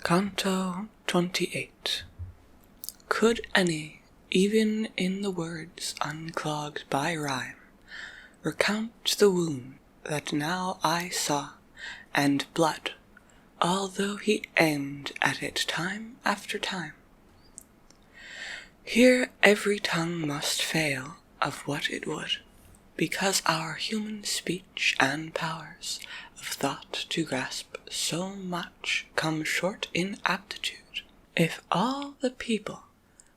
Canto 28. Could any, even in the words unclogged by rhyme, recount the wound that now I saw, and blood, although he aimed at it time after time? Here every tongue must fail of what it would, because our human speech and powers of thought to grasp so much come short in aptitude. If all the people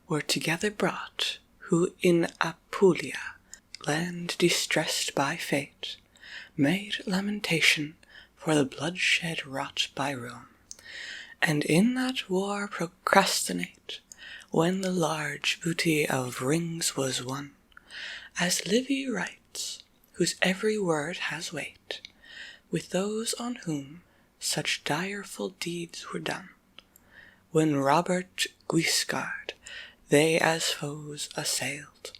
were together brought, who in Apulia, land distressed by fate, made lamentation for the bloodshed wrought by Rome, and in that war procrastinate, when the large booty of rings was won, as Livy writes, whose every word has weight, with those on whom such direful deeds were done, when Robert Guiscard they as foes assailed,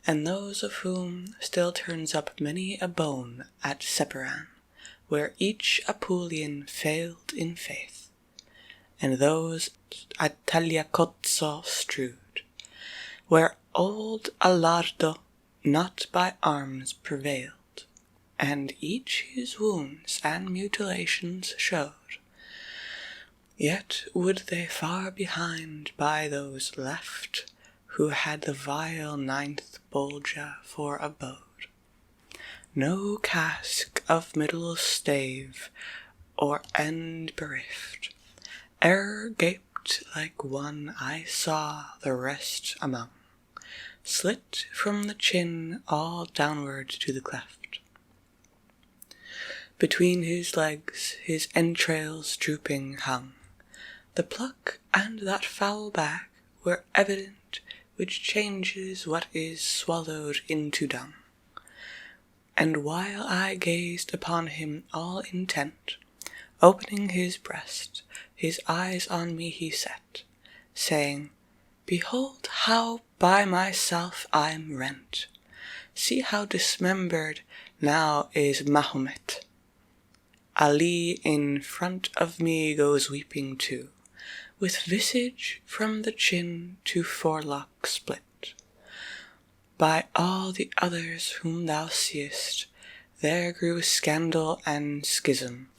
and those of whom still turns up many a bone at Separan, where each Apulian failed in faith, and those at Tagliacozzo strewed, where old Alardo not by arms prevailed, and each his wounds and mutilations showed. Yet would they far behind by those left, who had the vile 9th Bolgia for abode. No cask of middle stave or end bereft, e'er gaped like one I saw the rest among, slit from the chin all downward to the cleft. Between his legs his entrails drooping hung, the pluck and that foul back were evident, which changes what is swallowed into dung. And while I gazed upon him all intent, opening his breast, his eyes on me he set, saying, "Behold how by myself I'm rent. See how dismembered now is Mahomet. Ali in front of me goes weeping too, with visage from the chin to forelock split. By all the others whom thou seest, there grew scandal and schism,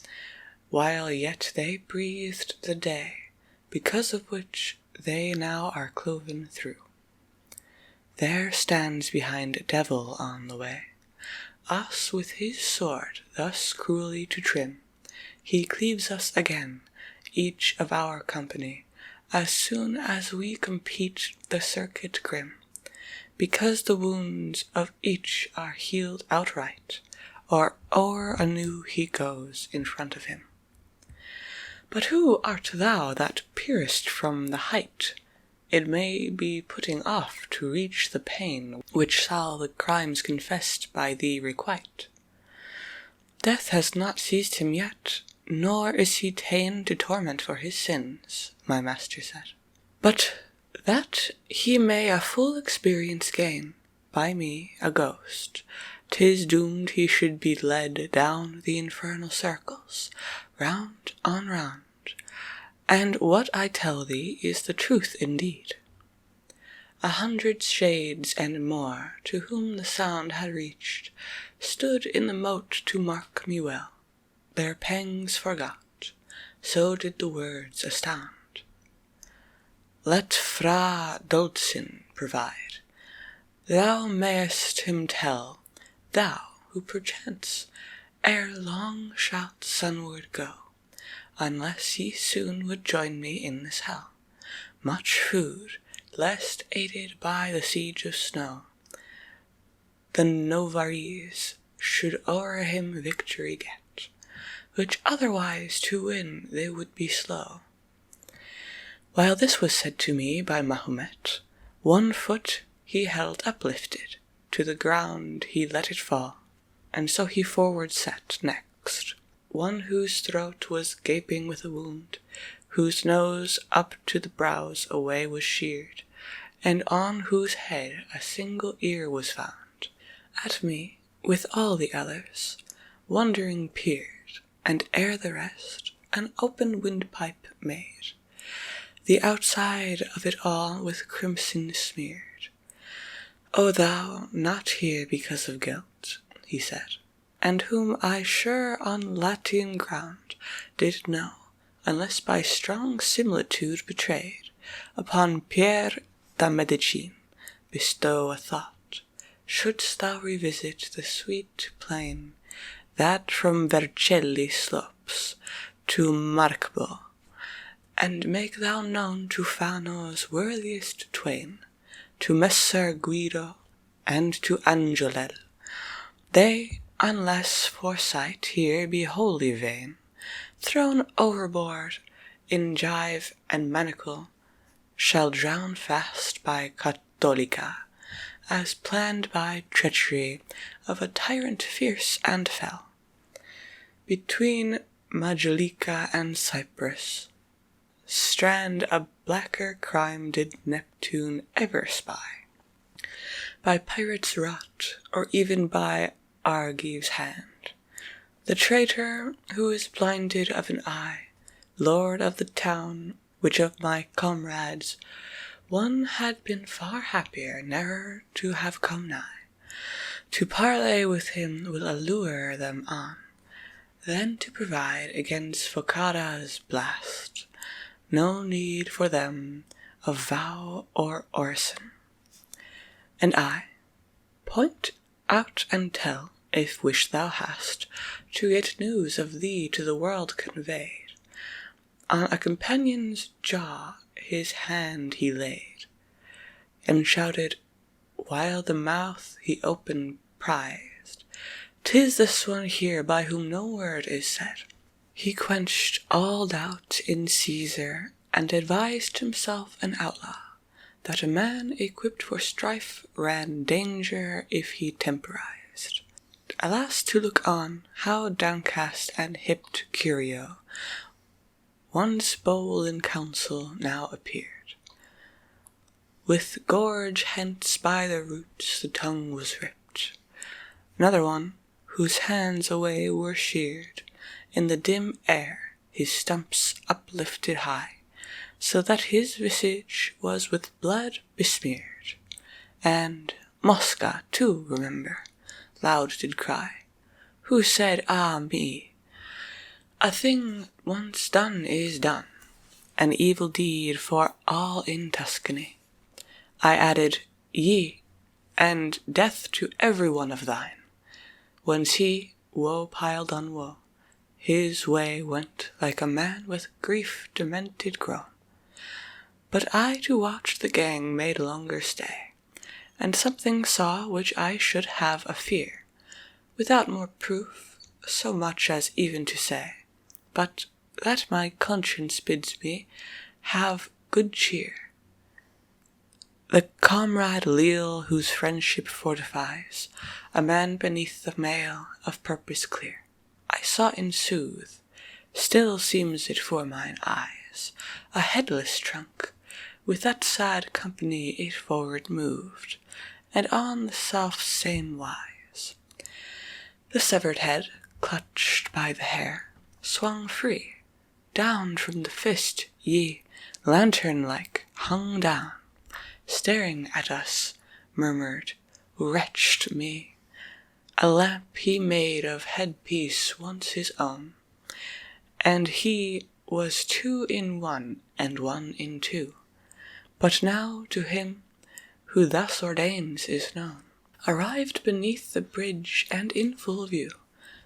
while yet they breathed the day, because of which they now are cloven through. There stands behind a devil on the way, us with his sword thus cruelly to trim, he cleaves us again, each of our company, as soon as we compete the circuit grim, because the wounds of each are healed outright, or o'er anew he goes in front of him. But who art thou that peerest from the height? It may be putting off to reach the pain which shall the crimes confessed by thee requite. Death has not seized him yet, nor is he ta'en to torment for his sins, my master said. But that he may a full experience gain, by me a ghost, 'tis doomed he should be led down the infernal circles, round on round. And what I tell thee is the truth indeed. 100 shades and more, to whom the sound had reached, stood in the moat to mark me well. Their pangs forgot, so did the words astound. Let Fra Dulcin provide. Thou mayest him tell, thou who perchance ere long shalt sunward go, unless ye soon would join me in this hell. Much food, lest aided by the siege of snow, the Novaries should o'er him victory get, which otherwise to win they would be slow. While this was said to me by Mahomet, one foot he held uplifted, to the ground he let it fall, and so he forward set next, one whose throat was gaping with a wound, whose nose up to the brows away was sheared, and on whose head a single ear was found. At me, with all the others, wondering peered, and ere the rest, an open windpipe made, the outside of it all with crimson smeared. "O thou, not here because of guilt," he said, "and whom I sure on Latian ground did know, unless by strong similitude betrayed, upon Pierre da Medicine bestow a thought, shouldst thou revisit the sweet plain that from Vercelli slopes to Marcbo, and make thou known to Fano's worthiest twain, to Messer Guido and to Angelel. They, unless foresight here be wholly vain, thrown overboard in gyve and manacle, shall drown fast by Cattolica, as planned by treachery of a tyrant fierce and fell. Between Majolica and Cyprus strand a blacker crime did Neptune ever spy, by pirates wrought, or even by Argive's hand. The traitor who is blinded of an eye, lord of the town, which of my comrades one had been far happier ne'er to have come nigh. To parley with him will allure them on, then to provide against Focada's blast. No need for them of vow or orison. And I, point out and tell, if wish thou hast, to get news of thee to the world conveyed. On a companion's jaw his hand he laid, and shouted, while the mouth he open prized, "'Tis this one here by whom no word is said." He quenched all doubt in Caesar, and advised himself an outlaw, that a man equipped for strife ran danger if he temporized. Alas, to look on, how downcast and hipped Curio, once bold in council, now appeared. With gorge hence by the roots the tongue was ripped. Another one, whose hands away were sheared, in the dim air his stumps uplifted high, so that his visage was with blood besmeared. And Mosca, too, remember, loud did cry, who said, "Ah me, a thing once done is done, an evil deed for all in Tuscany." I added, "Ye, and death to every one of thine." Whence he, woe piled on woe, his way went like a man with grief demented grown. But I to watch the gang made longer stay, and something saw which I should have a fear, without more proof, so much as even to say, but that my conscience bids me have good cheer. The comrade leal whose friendship fortifies a man beneath the mail of purpose clear, I saw in sooth, still seems it for mine eyes, a headless trunk, with that sad company it forward moved, and on the self same wise. The severed head, clutched by the hair, swung free, down from the fist, ye, lantern-like, hung down, staring at us, murmured, "Wretched me!" A lamp he made of headpiece once his own, and he was two in one and one in two, but now to him who thus ordains is known. Arrived beneath the bridge and in full view,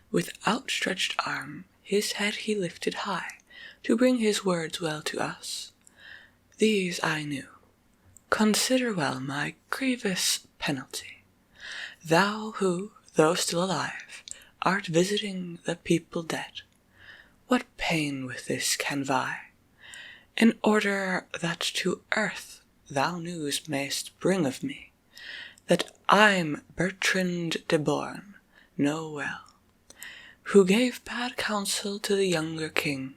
with outstretched arm his head he lifted high, to bring his words well to us. These I knew: "Consider well my grievous penalty. Thou who, though still alive, art visiting the people dead, what pain with this can vie? In order that to earth thou news mayst bring of me, that I'm Bertrand de Born, know well, who gave bad counsel to the younger king.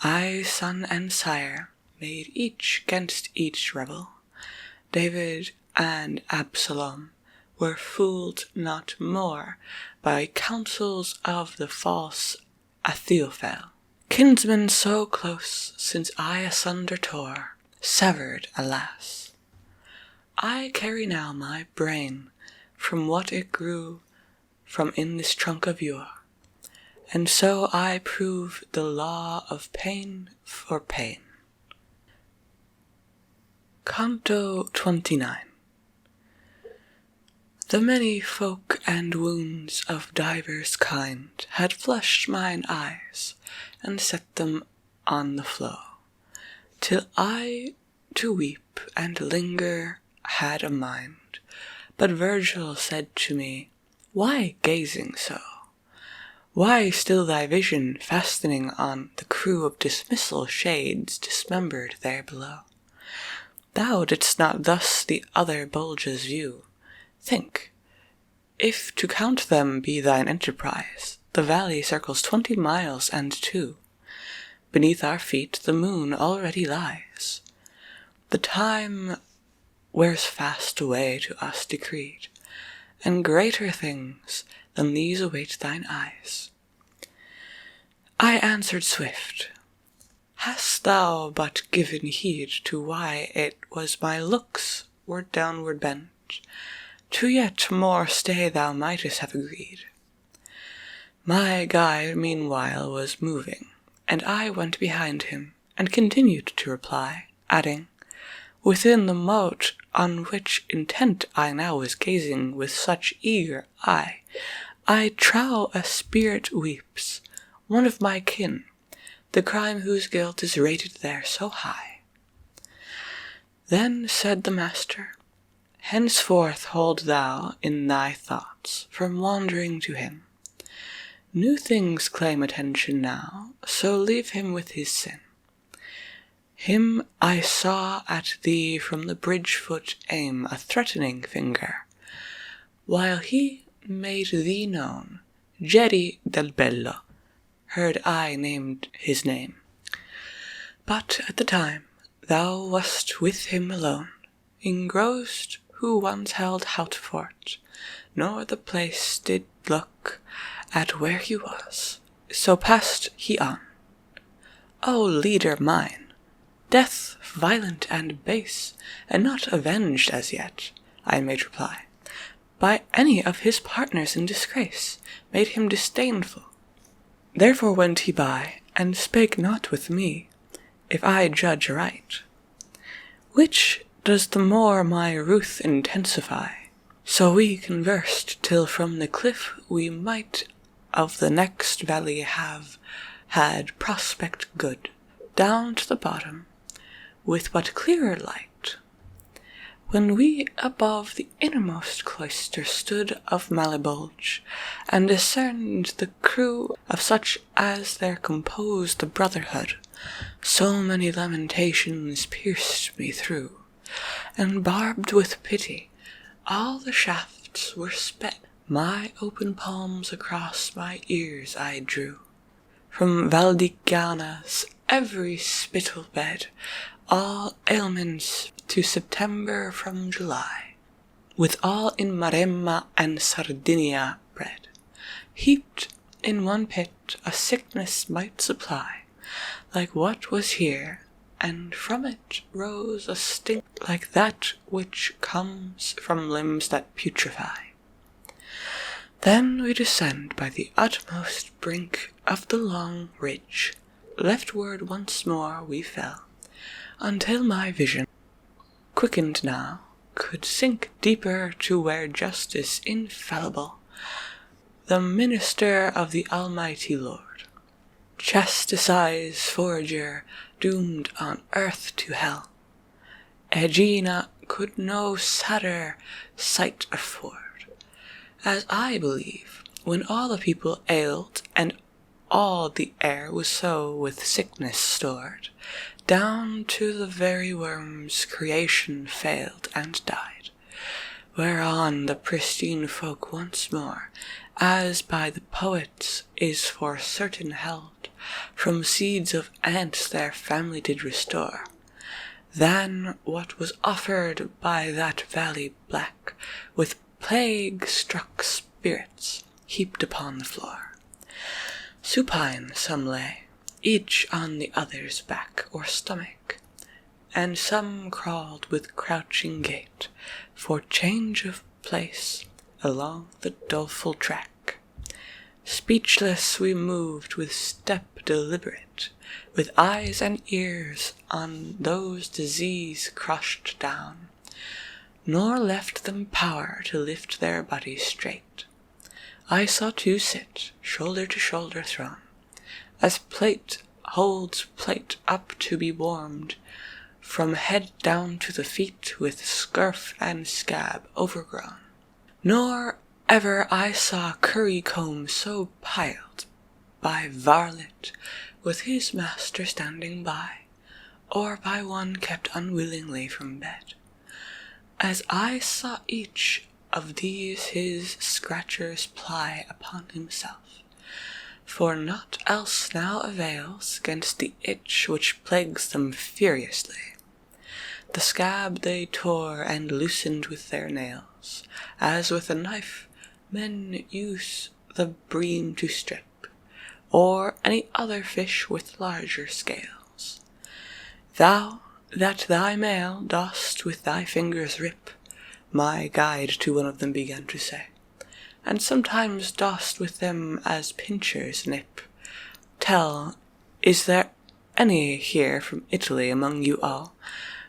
I, son and sire, made each 'gainst each rebel. David and Absalom were fooled not more by counsels of the false Ahithophel. Kinsmen so close since I asunder tore, severed, alas. I carry now my brain from what it grew from in this trunk of yore, and so I prove the law of pain for pain. Canto 29. The many folk and wounds of divers kind had flushed mine eyes, and set them on the flow, till I to weep and linger had a mind. But Virgil said to me, "Why gazing so? Why still thy vision fastening on the crew of dismissal shades dismembered there below? Thou didst not thus the other bulges view. Think, if to count them be thine enterprise, the valley circles 20 miles and 2. Beneath our feet the moon already lies. The time wears fast away to us decreed, and greater things than these await thine eyes." I answered swift, "Hast thou but given heed to why it was my looks were downward bent, to yet more stay thou mightest have agreed." My guide meanwhile was moving, and I went behind him, and continued to reply, adding, "Within the moat on which intent I now was gazing with such eager eye, I trow a spirit weeps, one of my kin, the crime whose guilt is rated there so high." Then said the master, "Henceforth hold thou in thy thoughts from wandering to him. New things claim attention now, so leave him with his sin. Him I saw at thee from the bridge foot aim a threatening finger, while he made thee known, Geri del Bello, heard I named his name. But at the time thou wast with him alone, engrossed who once held Houtfort, nor the place did look at where he was, so passed he on. O leader mine, death violent and base, and not avenged as yet," I made reply, "by any of his partners in disgrace, made him disdainful. Therefore went he by, and spake not with me, if I judge aright. Which does the more my ruth intensify. So we conversed till from the cliff we might of the next valley have had prospect good, down to the bottom, with but clearer light. When we above the innermost cloister stood of Malebolge, and discerned the crew of such as there composed the brotherhood, so many lamentations pierced me through, and barbed with pity, all the shafts were sped. My open palms across my ears I drew. From Valdichiana's every spittle bed, all ailments to September from July, with all in Maremma and Sardinia bred, heaped in one pit a sickness might supply, like what was here, and from it rose a stink like that which comes from limbs that putrefy. Then we descend by the utmost brink of the long ridge, leftward once more we fell, until my vision, quickened now, could sink deeper to where justice infallible, the minister of the Almighty Lord, chastise forger doomed on earth to hell, Aegina could no sadder sight afford, as I believe, when all the people ailed, and all the air was so with sickness stored, down to the very worms creation failed and died, whereon the pristine folk once more, as by the poets is for certain held, from seeds of ants their family did restore, than what was offered by that valley black, with plague-struck spirits heaped upon the floor. Supine some lay, each on the other's back or stomach, and some crawled with crouching gait for change of place along the doleful track. Speechless we moved with step deliberate, with eyes and ears on those disease crushed down, nor left them power to lift their bodies straight. I saw two sit, shoulder to shoulder thrown, as plate holds plate up to be warmed, from head down to the feet with scurf and scab overgrown. Nor ever I saw currycomb so piled by varlet, with his master standing by, or by one kept unwillingly from bed, as I saw each of these his scratchers ply upon himself, for naught else now avails 'gainst the itch which plagues them furiously. The scab they tore and loosened with their nails, as with a knife men use the bream to strip, or any other fish with larger scales. Thou that thy mail dost with thy fingers rip, my guide to one of them began to say, and sometimes dost with them as pinchers nip. Tell, is there any here from Italy among you all?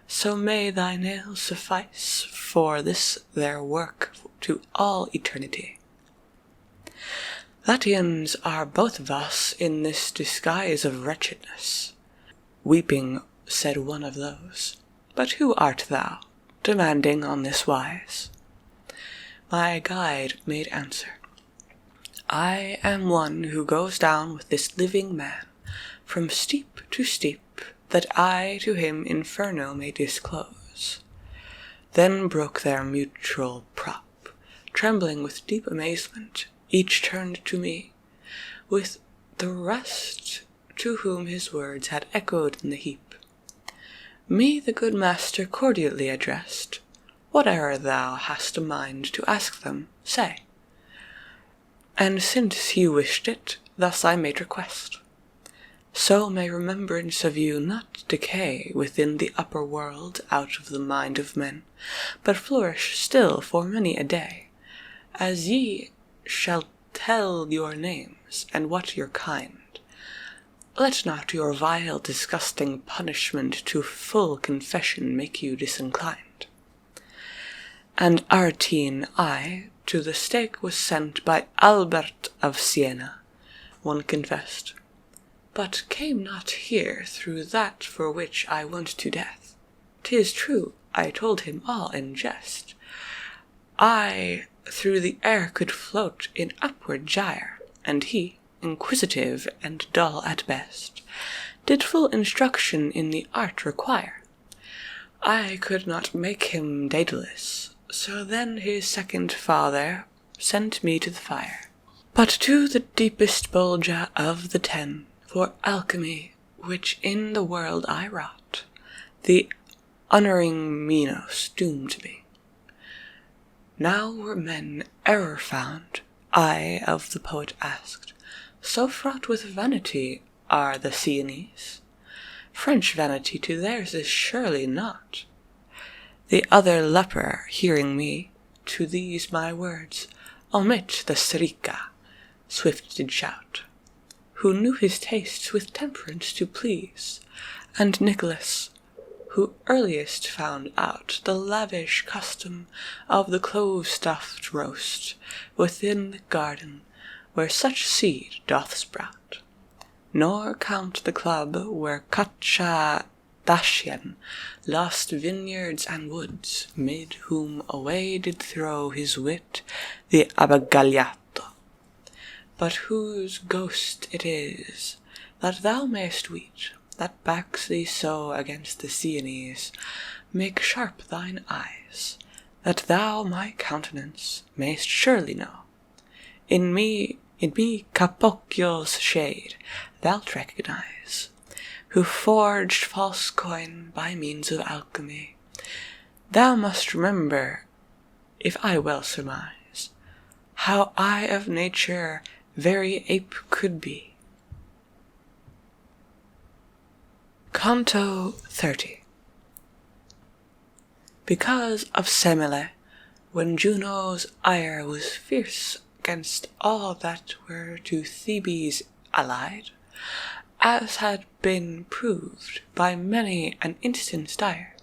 So may thy nails suffice for this their work to all eternity. Latians are both of us in this disguise of wretchedness. Weeping said one of those, but who art thou, demanding on this wise? My guide made answer, I am one who goes down with this living man, from steep to steep, that I to him Inferno may disclose. Then broke their mutual prop, trembling with deep amazement, each turned to me, with the rest to whom his words had echoed in the heap. Me the good master cordially addressed, whate'er thou hast a mind to ask them, say. And since he wished it, thus I made request. So may remembrance of you not decay within the upper world out of the mind of men, but flourish still for many a day, as ye shall tell your names and what your kind. Let not your vile disgusting punishment to full confession make you disinclined. And Artine I to the stake was sent by Albert of Siena, one confessed, but came not here through that for which I went to death. 'Tis true, I told him all in jest. I through the air could float in upward gyre, and he, inquisitive and dull at best, did full instruction in the art require. I could not make him Daedalus, so then his second father sent me to the fire. But to the deepest Bolgia of the 10, for alchemy which in the world I wrought, the unerring Minos doomed me. Now were men ever found, I of the poet asked, so fraught with vanity are the Sienese? French vanity to theirs is surely not. The other leper, hearing me, to these my words, omit the Serica, swift did shout, who knew his tastes with temperance to please, and Nicholas, who earliest found out the lavish custom of the clove-stuffed roast within the garden where such seed doth sprout, nor count the club where Caccia Dacian lost vineyards and woods, mid whom away did throw his wit the Abbagliato, but whose ghost it is that thou mayst weet, that backs thee so against the Sienese, make sharp thine eyes, that thou my countenance mayst surely know. In me Capocchio's shade thou'lt recognize, who forged false coin by means of alchemy. Thou must remember, if I well surmise, how I of nature very ape could be. Canto 30. Because of Semele, when Juno's ire was fierce against all that were to Thebes allied, as had been proved by many an instance dire,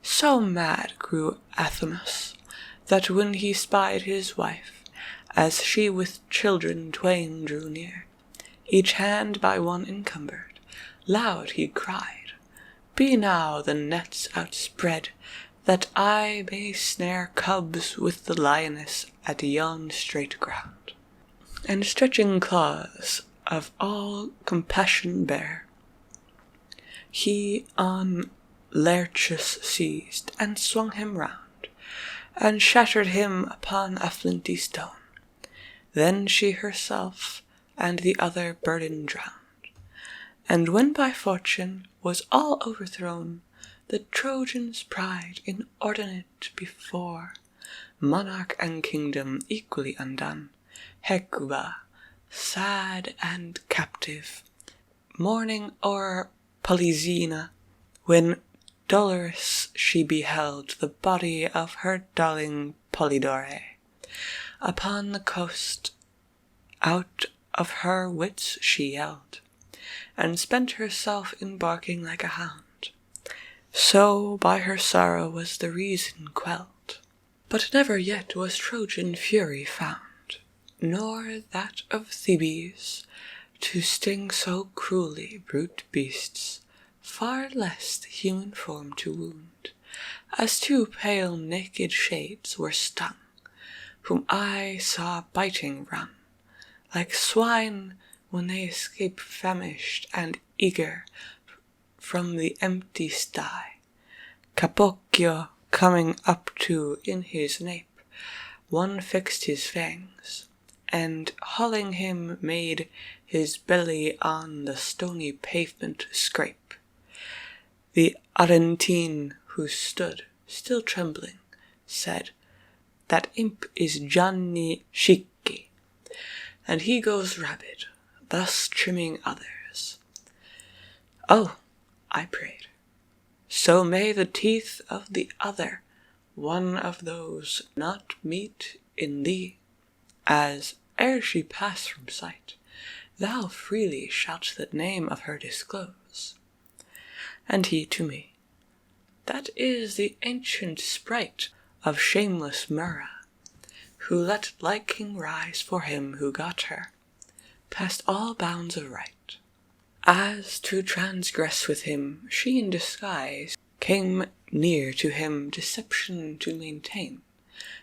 so mad grew Athamas, that when he spied his wife, as she with children twain drew near, each hand by one encumbered, loud he cried, "Be now the nets outspread, that I may snare cubs with the lioness at yon strait ground." And stretching claws of all compassion bare, he on Laertius seized, and swung him round, and shattered him upon a flinty stone. Then she herself and the other burden drowned. And when by fortune was all overthrown the Trojans' pride inordinate before, monarch and kingdom equally undone, Hecuba, sad and captive, mourning o'er Polysena, when dolorous she beheld the body of her darling Polydore, upon the coast, out of her wits she yelled, and spent herself in barking like a hound. So by her sorrow was the reason quelled. But never yet was Trojan fury found, nor that of Thebes, to sting so cruelly brute beasts, far less the human form to wound, as two pale naked shades were stung, whom I saw biting run, like swine when they escape famished and eager from the empty sty. Capocchio coming up to in his nape, one fixed his fangs, and hauling him made his belly on the stony pavement scrape. The Argentine, who stood, still trembling, said, "That imp is Gianni Schicchi, and he goes rabid, thus trimming others." "Oh," I prayed, "so may the teeth of the other, one of those, not meet in thee, as, ere she pass from sight, thou freely shalt the name of her disclose." And he to me, "That is the ancient sprite of shameless Murra, who let liking rise for him who got her, past all bounds of right. As to transgress with him, she in disguise came near to him deception to maintain.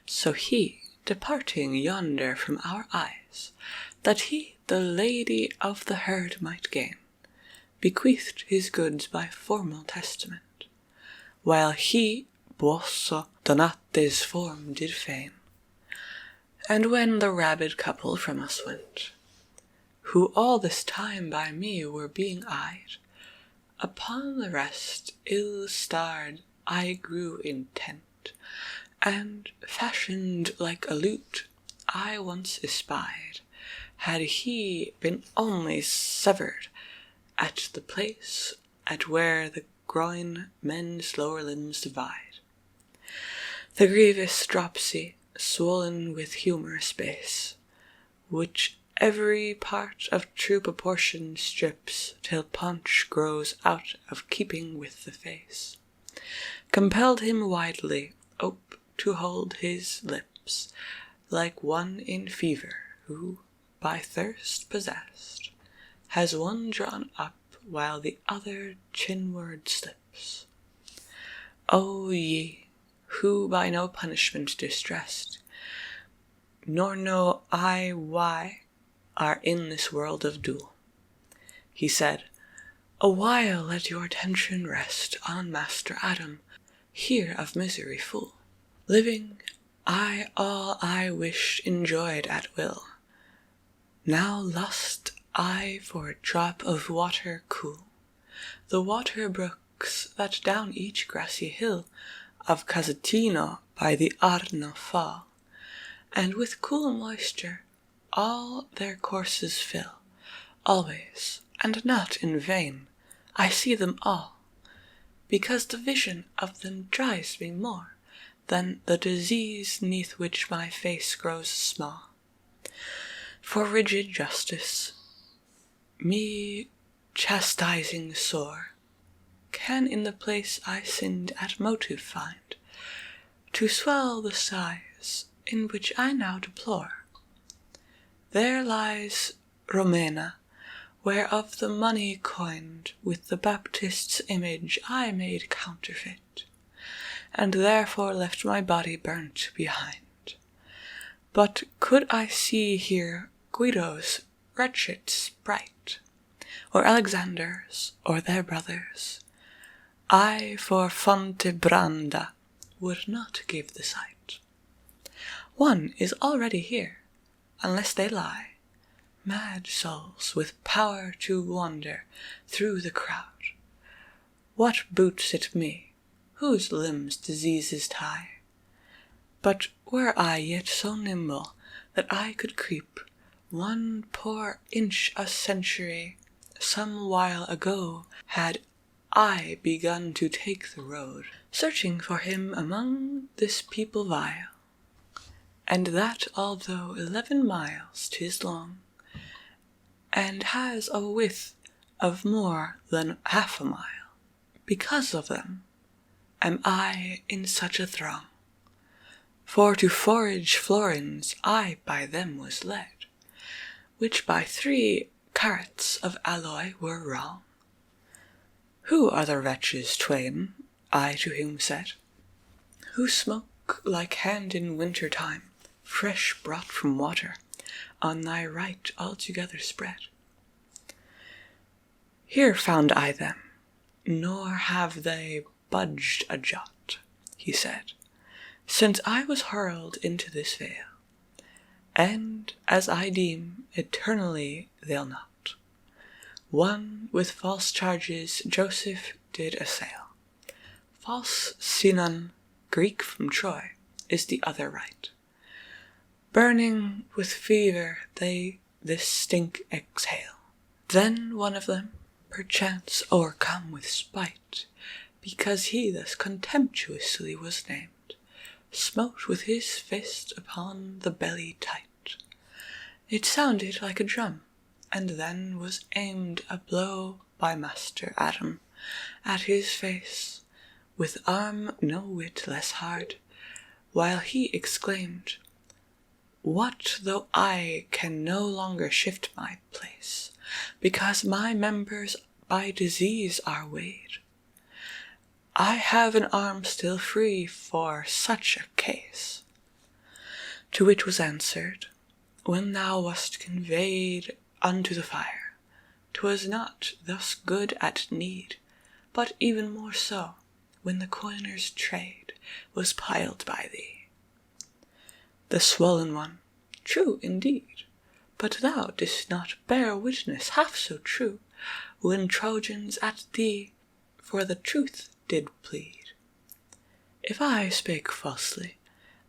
So he, departing yonder from our eyes, that he the lady of the herd might gain, bequeathed his goods by formal testament, while he Buoso Donate's form did feign. And when the rabid couple from us went, who all this time by me were being eyed, upon the rest ill-starred I grew intent, and fashioned like a lute I once espied, had he been only severed at the place at where the groin men's lower limbs divide. The grievous dropsy, swollen with humorous base, which every part of true proportion strips till paunch grows out of keeping with the face, compelled him widely ope to hold his lips, like one in fever who, by thirst possessed, has one drawn up while the other chinward slips. O ye, who by no punishment distressed, nor know I why, are in this world of dule. He said, "A while let your attention rest on Master Adam, here of misery full. Living, I all I wished enjoyed at will. Now lust I for a drop of water cool, the water brooks that down each grassy hill of Casatino by the Arno fall, and with cool moisture all their courses fill, always, and not in vain, I see them all, because the vision of them drives me more than the disease 'neath which my face grows small. For rigid justice, me chastising sore, can in the place I sinned at motive find, to swell the sighs in which I now deplore. There lies Romena, whereof the money coined with the Baptist's image I made counterfeit, and therefore left my body burnt behind. But could I see here Guido's wretched sprite, or Alexander's, or their brothers, I for Fontebranda would not give the sight. One is already here, unless they lie, mad souls with power to wander through the crowd. What boots it me, whose limbs diseases tie? But were I yet so nimble that I could creep one poor inch a century, some while ago had I begun to take the road, searching for him among this people vile, and that although 11 miles 'tis long, and has a width of more than half a mile. Because of them am I in such a throng, for to forage florins I by them was led, which by 3 carats of alloy were wrong. Who are the wretches twain, I to him said, who smoke like hand in winter time, fresh brought from water, on thy right altogether spread? Here found I them, nor have they budged a jot, he said, since I was hurled into this vale, and, as I deem, eternally they'll not. One with false charges Joseph did assail. False Sinon, Greek from Troy, is the other right. Burning with fever they this stink exhale. Then one of them, perchance o'ercome with spite, because he thus contemptuously was named, smote with his fist upon the belly tight. It sounded like a drum, and then was aimed a blow by Master Adam at his face, with arm no whit less hard, while he exclaimed, What though I can no longer shift my place, because my members by disease are weighed? I have an arm still free for such a case. To which was answered, When thou wast conveyed unto the fire, 'twas not thus good at need, but even more so, when the coiner's trade was piled by thee. The swollen one, true indeed, but thou didst not bear witness half so true, when Trojans at thee for the truth did plead. If I spake falsely,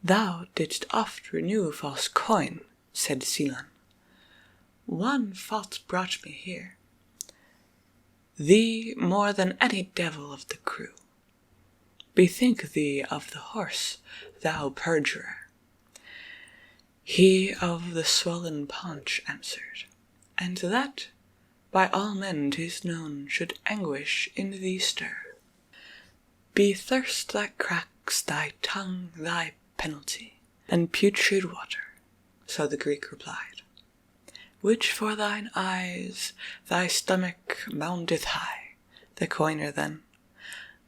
thou didst oft renew false coin, said Silan. One fault brought me here, thee more than any devil of the crew. Bethink thee of the horse, thou perjurer. He of the swollen paunch answered, and that by all men 'tis known should anguish in thee stir. Be thirst that cracks thy tongue thy penalty, and putrid water, so the Greek replied, which for thine eyes thy stomach mounteth high. The coiner then,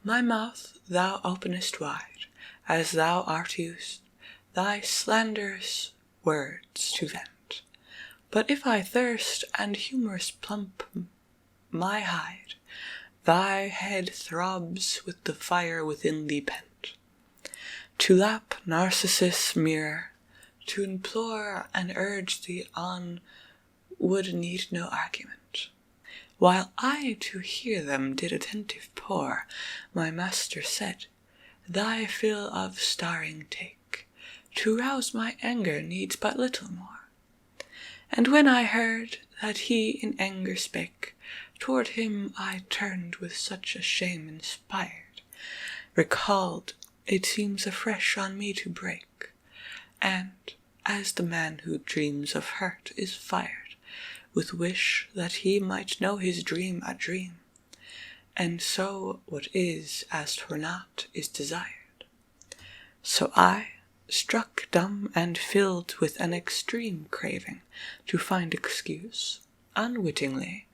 my mouth thou openest wide, as thou art used, thy slanderous words to vent. But if I thirst and humorous plump my hide, thy head throbs with the fire within thee pent. To lap Narcissus' mirror, to implore and urge thee on, would need no argument. While I to hear them did attentive pour, my master said, Thy fill of starring take, to rouse my anger needs but little more. And when I heard that he in anger spake, toward him I turned with such a shame inspired, recalled, it seems afresh on me to break, and, as the man who dreams of hurt is fired, with wish that he might know his dream a dream, and so what is as 'twere not is desired. So I, struck dumb and filled with an extreme craving to find excuse, unwittingly,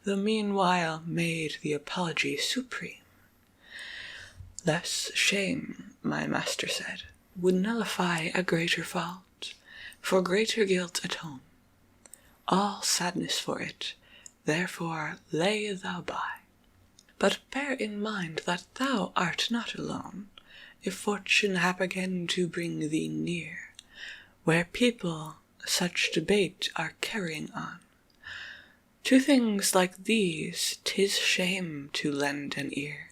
though meanwhile made the apology supreme. Less shame, my master said, would nullify a greater fault, for greater guilt atone. All sadness for it, therefore lay thou by. But bear in mind that thou art not alone, if fortune hap again to bring thee near, where people such debate are carrying on. To things like these 'tis shame to lend an ear.